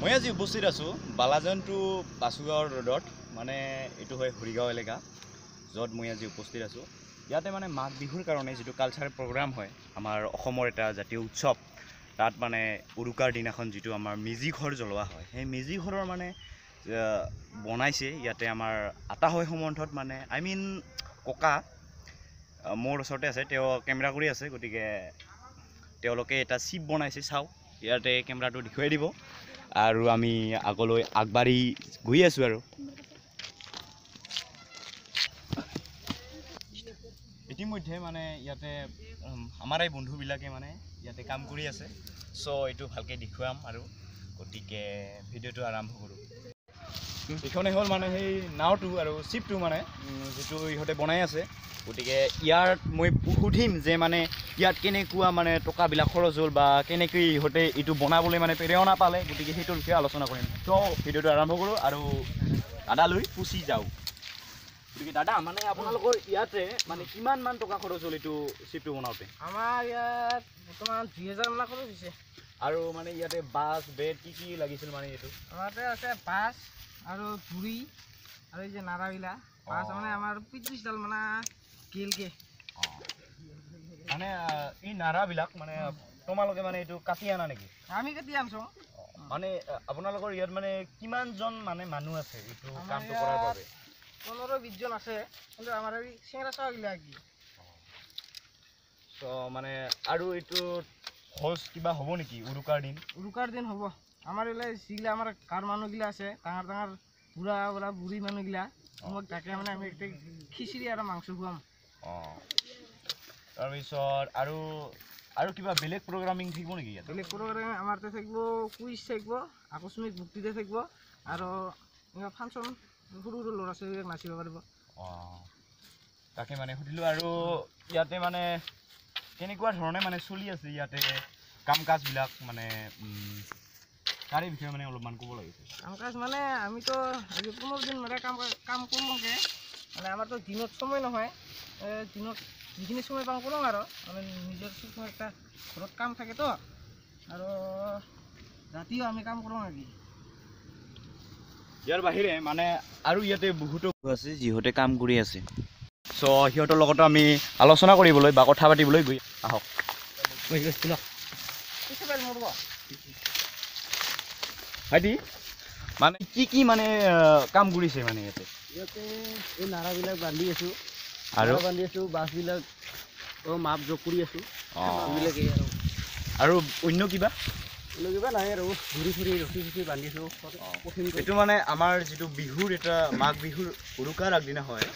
মই আজি উপস্থিত আছোঁ বালাজান টু বাসুগাঁও ৰোডত মানে এইটো হয় হৰিগাঁও এলেকা য'ত মই আজি উপস্থিত আছোঁ। ইয়াতে মানে মাঘ বিহুৰ কাৰণে যিটো কালচাৰেল প্ৰগ্ৰাম হয় আমাৰ অসমৰ এটা জাতীয় উৎসৱ, তাত মানে উৰুকাৰ দিনাখন যিটো আমাৰ মেজি ঘৰ জ্বলোৱা হয়, সেই মেজি ঘৰৰ মানে বনাইছে ইয়াতে আমাৰ আটা হয় সম্বন্ধত মানে ককা মোৰ ওচৰতে আছে, তেওঁ কেমেৰা কৰি আছে, গতিকে তেওঁলোকে এটা চিপ বনাইছে, চাওক ইয়াতে কেমেৰাটো দেখুৱাই দিব আৰু আমি আগলৈ আগবাঢ়ি গৈ আছোঁ। আৰু ইতিমধ্যে মানে ইয়াতে আমাৰ এই বন্ধুবিলাকে মানে ইয়াতে কাম কৰি আছে, চ' এইটো ভালকৈ দেখুৱাম আৰু গতিকে ভিডিঅ'টো আৰম্ভ কৰোঁ। এইখনে হ'ল মানে সেই নাওটো আৰু চিপটো মানে যিটো ইহঁতে বনাই আছে। গতিকে ইয়াত মই সুধিম যে মানে ইয়াত কেনেকুৱা মানে টকাবিলাক খৰচ হ'ল বা কেনেকৈ ইহঁতে এইটো বনাবলৈ মানে প্ৰেৰণা পালে, গতিকে সেইটোৰ বিষয়ে আলোচনা কৰিম। ত' ভিডিঅ'টো আৰম্ভ কৰোঁ আৰু দাদালৈ পুচি যাওঁ। গতিকে দাদা মানে আপোনালোকৰ ইয়াতে মানে কিমান মান টকা খৰচ হ'ল এইটো চিপটো বনাওঁতে? আমাৰ ইয়াত বৰ্তমান 2000 মান খৰচ হৈছে। আৰু মানে ইয়াতে বাছ বেড কি লাগিছিল মানে এইটো? আমাৰ ইয়াতে আছে বাছ আৰু ধুৰি আৰু এই যে নাৰাবিলাক বাছ মানে আমাৰ 35ডাল মানে কিলকে। মানে এই নাৰাবিলাক মানে তোমালোকে মানে এইটো কাটি আনা নেকি? আমি কাটি আনছোঁ। মানে আপোনালোকৰ ইয়াত মানে কিমানজন মানে মানুহ আছে এইটো কামটো কৰাৰ বাবে? 15-20 জন আছে, কিন্তু আমাৰ এই চেঙৰা চাৱাগিলা কি ত' মানে আৰু এইটো খৰচ কিবা হ'ব নেকি উৰুকাৰ দিন? উৰুকাৰ দিন হ'ব। আমাৰ এইবিলাক যিগিলা আমাৰ গাঁৱৰ মানুহগিলা আছে, ডাঙৰ ডাঙৰ বুঢ়া বুঢ়ী মানুহগিলা, আমাক তাকে মানে আমি খিচিৰি আৰু মাংস খুৱাম। তাৰপিছত আৰু কিবা বেলেগ প্ৰগ্ৰামিং থাকিব নেকি ইয়াত? বেলেগ প্ৰগ্ৰাম আমাৰ তাতে থাকিব, কুইজ থাকিব, আকস্মিক বক্তৃতা থাকিব আৰু ফাংচন, সৰু সৰু ল'ৰা ছোৱালীবিলাক নাচিব পাৰিব। তাকে মানে সুধিলোঁ। আৰু ইয়াতে মানে কেনেকুৱা ধৰণে মানে চলি আছে ইয়াতে কাম কাজবিলাক, মানে তাৰে বিষয়ে মানে অলপমান ক'ব লাগিছে। কাম কাজ মানে আমিতো আজি 15 দিন মানে কাম কৰোঁগৈ, মানে আমাৰতো দিনত সময় নহয়, দিনত যিখিনি সময় কাম কৰোঁ আৰু মানে নিজৰ একটা ঘৰত কাম থাকেতো, আৰু ৰাতিও আমি কাম কৰোঁ নেকি। ইয়াৰ বাহিৰে মানে আৰু ইয়াতে বহুতো আছে যিহঁতে কাম কৰি আছে, চ' সিহঁতৰ লগতো আমি আলোচনা কৰিবলৈ বা কথা পাতিবলৈ গৈ আহক। ভাইটি মানে কি মানে কাম কৰিছে মানে ইয়াতে? ইয়াতে এই নাৰাবিলাক বান্ধি আছোঁ আৰু বাছবিলাক মাপ জোখ কৰি আছোঁ, এইবিলাকেই আৰু অন্য কিবা নাই আৰু ঘূৰি ৰখি বান্ধি আছোঁ। এইটো মানে আমাৰ যিটো বিহুৰ এটা মাঘ বিহুৰ উৰুকাৰ আগদিনা হয়,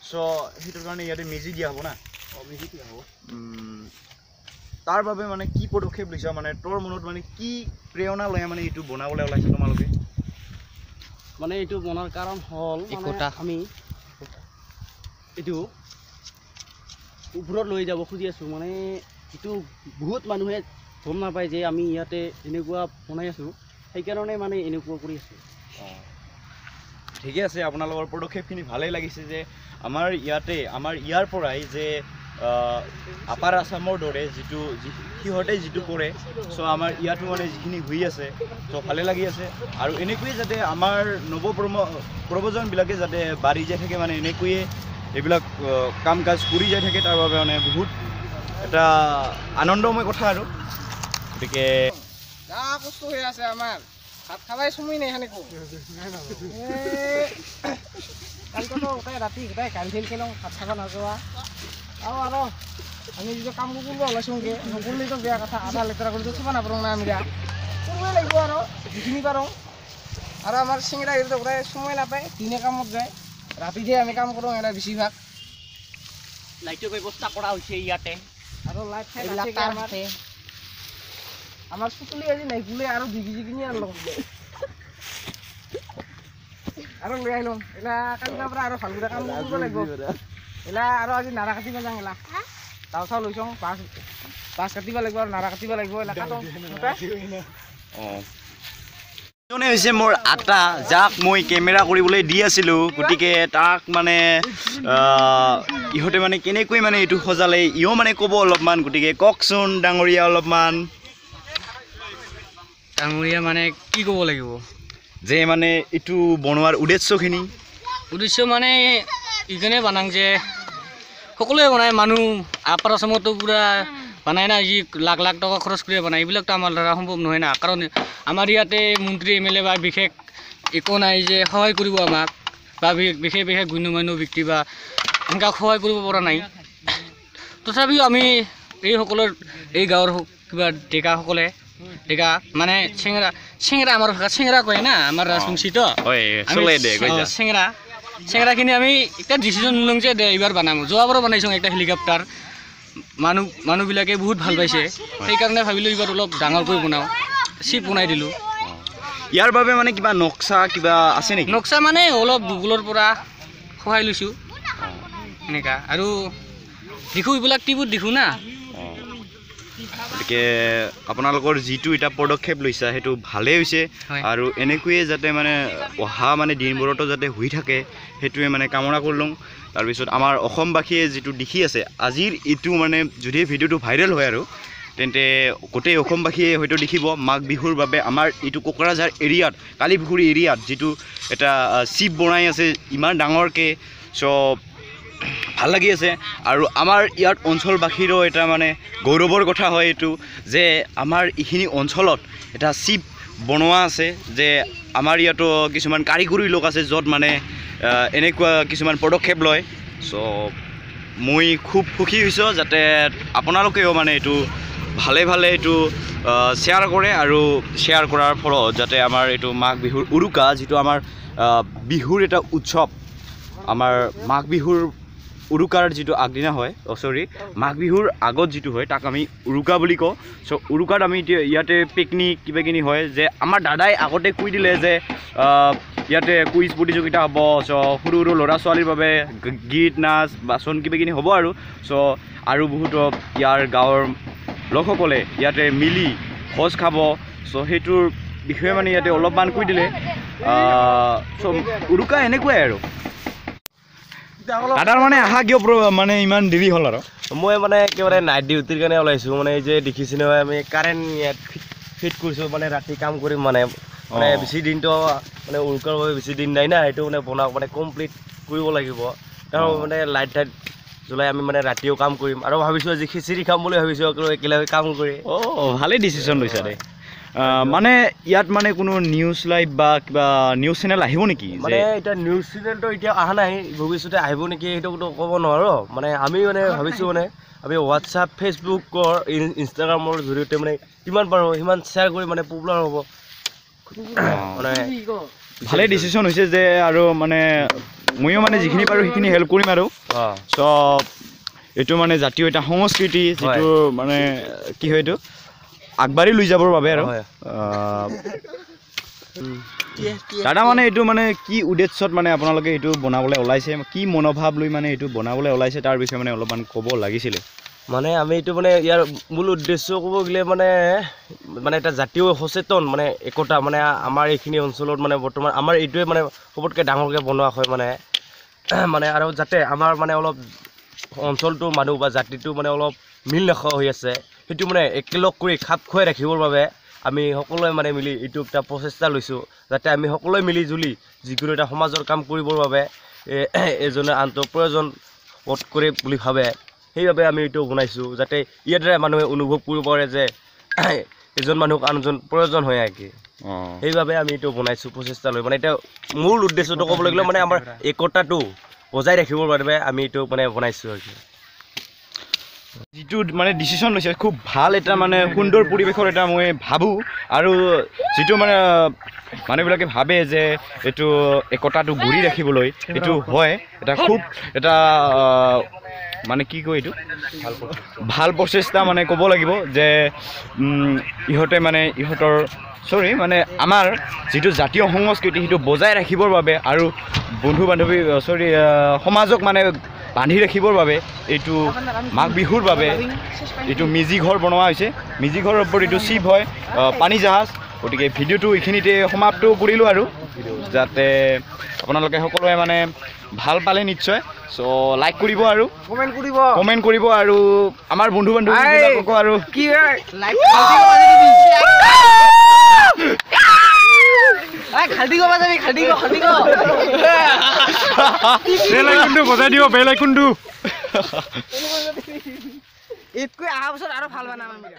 চ' সেইটোৰ কাৰণে ইয়াতে মেজি দিয়া হ'ব না? মেজি দিয়া হ'ব। তাৰ বাবে মানে কি পদক্ষেপ লৈছা, মানে তোৰ মনত মানে কি প্ৰেৰণা লৈ মানে এইটো বনাবলৈ ওলাইছে তোমালোকে? মানে এইটো বনোৱাৰ কাৰণ হ'ল আমি এইটো ওপৰত লৈ যাব খুজি আছোঁ। মানে এইটো বহুত মানুহে গম নাপায় যে আমি ইয়াতে এনেকুৱা বনাই আছোঁ, সেইকাৰণে মানে এনেকুৱা কৰি আছোঁ। ঠিকে আছে, আপোনালোকৰ পদক্ষেপখিনি ভালেই লাগিছে যে আমাৰ ইয়াৰ পৰাই যে আপাৰ আছামৰ দৰে সিহঁতে যিটো কৰে, চ' আমাৰ ইয়াতো মানে যিখিনি হৈ আছে, চ' ভালে লাগি আছে। আৰু এনেকৈয়ে যাতে আমাৰ প্ৰজন্মবিলাকে যাতে বাঢ়ি যাই থাকে, মানে এনেকৈয়ে এইবিলাক কাম কাজ কৰি যাই থাকে, তাৰ বাবে মানে বহুত এটা আনন্দময় কথা। আৰু গতিকে কষ্ট হৈ আছে আমাৰ, ভাত খাবাই চুমি নাই সেনেকৈ গোটেই ৰাতি গোটেই গাড়ী খেলওঁ, ভাত খাব নাযোৱা আৰু আমি যেতিয়া কাম কৰিব ওলাইছোঁগৈ, নকৰিলেতো বেয়া কথা, আধা লেতেৰা কৰিতো থব নাপাৰোঁ না, আমি কৰিবই লাগিব আৰু যিখিনি পাৰোঁ। আৰু আমাৰ চিঙৰা গোটেই সময় নাপায়, দিনে কামত যায়, ৰাতিতে আমি কাম কৰোঁ এটা বেছিভাগ। লাইটৰ ব্যৱস্থা কৰা হৈছে ইয়াতে, আৰু লাইট আমাৰ চুটলি আজি নাই বোলে, আৰু কিনি আনলওঁ আৰু লৈ আহিলোঁ। এলা কালিৰ পৰা আৰু ভালকৈ কাম কৰিব লাগিব। এলা আৰু আজি নাৰা কাটিব যাওঁ, এলা চাউ লৈছোঁ, বাছ কাটিব লাগিব আৰু নাৰা কাটিব লাগিব। এলা কাটো এজনে হৈছে মোৰ আটা, যাক মই কেমেৰা কৰিবলৈ দি আছিলোঁ। গতিকে তাক মানে ইহঁতে মানে কেনেকৈ মানে এইটো সজালে ইও মানে ক'ব অলপমান, গতিকে কওকচোন ডাঙৰীয়া অলপমান। ডাঙৰীয়া মানে কি ক'ব লাগিব যে মানে এইটো বনোৱাৰ উদ্দেশ্যখিনি উদ্দেশ্য মানে এইকাৰণে বনাং যে সকলোৱে বনায় মানুহ আপাৰ আসামতো পূৰা বনায় না যি লাখ লাখ টকা খৰচ কৰি বনায় এইবিলাকতো আমাৰ দ্বাৰা সম্ভৱ নহয় না কাৰণ আমাৰ ইয়াতে মন্ত্ৰী MLA বা বিশেষ একো নাই যে সহায় কৰিব আমাক বা বিশেষ বিশেষ গণ্যমান্য ব্যক্তি বা এনেকুৱা সহায় কৰিব পৰা নাই তথাপিও আমি এইসকলৰ এই গাঁৱৰ কিবা ডেকাসকলে ডেকা মানে চেঙেৰা আমাৰ ভাষাত চেঙেৰা কয় না আমাৰ ৰাজবংশীত চেঙেৰাখিনি আমি একটা ডিচিজন লওঁ যে এইবাৰ বনাম যোৱাবাৰো বনাইছোঁ একটা হেলিকপ্টাৰ মানুহবিলাকে বহুত ভাল পাইছে সেইকাৰণে ভাবিলোঁ এইবাৰ অলপ ডাঙৰকৈ বনাওঁ চিপ বনাই দিলোঁ ইয়াৰ বাবে মানে কিবা নক্সা কিবা আছে নেকি নক্সা মানে অলপ গুগলৰ পৰা সহায় লৈছোঁ এনেকুৱা আৰু দেখোঁ এইবিলাক টিভিত দেখোঁ না গতিকে আপোনালোকৰ যিটো এটা পদক্ষেপ লৈছা সেইটো ভালেই হৈছে আৰু এনেকৈয়ে যাতে মানে অহা মানে দিনবোৰতো যাতে হৈ থাকে সেইটোৱে মানে কামনা কৰিলোঁ তাৰপিছত আমাৰ অসমবাসীয়ে যিটো দেখি আছে আজিৰ এইটো মানে যদি ভিডিঅ'টো ভাইৰেল হয় আৰু তেন্তে গোটেই অসমবাসীয়ে হয়তো দেখিব মাঘ বিহুৰ বাবে আমাৰ এইটো কোকৰাঝাৰ এৰিয়াত কালিপুখুৰী এৰিয়াত যিটো এটা চিপ বনাই আছে ইমান ডাঙৰকৈ চ' ভাল লাগি আছে আৰু আমাৰ ইয়াত অঞ্চলবাসীৰো এটা মানে গৌৰৱৰ কথা হয় এইটো যে আমাৰ এইখিনি অঞ্চলত এটা চিপ বনোৱা আছে যে আমাৰ ইয়াতো কিছুমান কাৰিকৰী লোক আছে য'ত মানে এনেকুৱা কিছুমান পদক্ষেপ লয় চ' মই খুব সুখী হৈছোঁ যাতে আপোনালোকেও মানে এইটো ভালে ভালে এইটো শ্বেয়াৰ কৰে আৰু শ্বেয়াৰ কৰাৰ ফলত যাতে আমাৰ এইটো মাঘ বিহুৰ উৰুকা যিটো আমাৰ বিহুৰ এটা উৎসৱ আমাৰ মাঘ বিহুৰ উৰুকাৰ যিটো আগদিনা হয় মাঘ বিহুৰ আগত যিটো হয় তাক আমি উৰুকা বুলি কওঁ চ' উৰুকাত আমি এতিয়া ইয়াতে পিকনিক কিবা কিনি হয় যে আমাৰ দাদাই আগতে কৈ দিলে যে ইয়াতে কুইজ প্ৰতিযোগিতা হ'ব চ' সৰু সৰু ল'ৰা ছোৱালীৰ বাবে গীত নাচ বাচন কিবা কিনি হ'ব আৰু চ' আৰু বহুত ইয়াৰ গাঁৱৰ লোকসকলে ইয়াতে মিলি ভোজ খাব চ' সেইটোৰ বিষয়ে মানে ইয়াতে অলপমান কৈ দিলে চ' উৰুকা এনেকুৱাই আৰু দাদাৰ মানে আহা কিয় মানে ইমান দেৰি হ'ল আৰু মই মানে একেবাৰে নাইট ডিউটিৰ কাৰণে ওলাইছোঁ মানে এই যে দেখিছে নহয় আমি কাৰেণ্ট ইয়াত ফিট কৰিছোঁ মানে ৰাতি কাম কৰিম মানে বেছি দিনটো মানে উৰুকাৰ বাবে বেছি দিন নাই না সেইটো মানে বনাওক মানে কমপ্লিট কৰিব লাগিব কাৰণ মানে লাইট টাইট জ্বলাই আমি মানে ৰাতিও কাম কৰিম আৰু ভাবিছোঁ আজি খিচিৰি খাম বুলি ভাবিছোঁ একেলগে কাম কৰি ভালেই ডিচিশ্যন লৈছা দেই মানে ইয়াত মানে কোনো নিউজ লাইভ বা কিবা নিউজ চেনেল আহিব নেকি মানে এতিয়া নিউজ চেনেলটো এতিয়া অহা নাই ভৱিষ্যতে আহিব নেকি সেইটোতো ক'ব নোৱাৰোঁ মানে আমি মানে ভাবিছোঁ মানে আমি হোৱাটছআপ ফেচবুকৰ ইনষ্টাগ্ৰামৰ জৰিয়তে মানে কিমান পাৰোঁ সিমান শ্বেয়াৰ কৰি মানে পপুলাৰ হ'ব মানে ভালেই ডিচিশ্যন হৈছে যে আৰু মানে ময়ো মানে যিখিনি পাৰোঁ সেইখিনি হেল্প কৰিম আৰু চ' এইটো মানে জাতীয় এটা সংস্কৃতি যিটো মানে কি হয় এইটো আগবাঢ়ি লৈ যাবৰ বাবে আৰু দাদা মানে এইটো মানে কি উদ্দেশ্যত মানে আপোনালোকে এইটো বনাবলৈ ওলাইছে কি মনোভাৱ লৈ মানে এইটো বনাবলৈ ওলাইছে তাৰ বিষয়ে মানে অলপমান ক'ব লাগিছিলে মানে আমি এইটো মানে ইয়াৰ মূল উদ্দেশ্য ক'ব গ'লে মানে এটা জাতীয় সচেতন মানে একতা মানে আমাৰ এইখিনি অঞ্চলত মানে বৰ্তমান আমাৰ এইটোৱে মানে সবতকৈ ডাঙৰকৈ বনোৱা হয় মানে আৰু যাতে আমাৰ মানে অলপ অঞ্চলটো মানুহ বা জাতিটো মানে অলপ মিল নাখোৱা হৈ আছে সেইটো মানে একেলগ কৰি খাপ খুৱাই ৰাখিবৰ বাবে আমি সকলোৱে মানে মিলি এইটো এটা প্ৰচেষ্টা লৈছোঁ যাতে আমি সকলোৱে মিলি জুলি যিকোনো এটা সমাজৰ কাম কৰিবৰ বাবে এজনে আনটো প্ৰয়োজন বোধ কৰে বুলি ভাবে সেইবাবে আমি এইটো বনাইছোঁ যাতে ইয়াৰ দ্বাৰা মানুহে অনুভৱ কৰিব পাৰে যে এজন মানুহক আনজন প্ৰয়োজন হয় আগে সেইবাবে আমি এইটো বনাইছোঁ প্ৰচেষ্টা লৈ মানে এতিয়া মূল উদ্দেশ্যটো ক'বলৈ গ'লে মানে আমাৰ একতাটো বজাই ৰাখিবৰ বাবে আমি এইটো মানে বনাইছোঁ আৰু যিটো মানে ডিচিশ্যন লৈছে খুব ভাল এটা মানে সুন্দৰ পৰিৱেশৰ এটা মই ভাবোঁ আৰু যিটো মানে মানুহবিলাকে ভাবে যে এইটো একতাটো গঢ়ি ৰাখিবলৈ এইটো হয় এটা খুব এটা মানে কি কয় এইটো ভাল প্ৰচেষ্টা মানে ক'ব লাগিব যে ইহঁতে মানে ইহঁতৰ মানে আমাৰ যিটো জাতীয় সংস্কৃতি সেইটো বজাই ৰাখিবৰ বাবে আৰু বন্ধু বান্ধৱী সমাজক মানে বান্ধি ৰাখিবৰ বাবে এইটো মাঘ বিহুৰ বাবে এইটো মেজি ঘৰ বনোৱা হৈছে মেজি ঘৰৰ ওপৰত এইটো চিপ হয় পানী জাহাজ গতিকে ভিডিঅ'টো এইখিনিতে সমাপ্ত কৰিলোঁ আৰু যাতে আপোনালোকে সকলোৱে মানে ভাল পালে নিশ্চয় চ' লাইক কৰিব আৰু কমেণ্ট কৰিব আৰু আমাৰ বন্ধু বান্ধৱীবিলাককো আৰু খালদি গবা যাবি খালদি গ বেল আইকনটো বজাই দিব বেল আইকনটো এইতকৈ অহা বছৰ আৰু ভাল বানাম আমি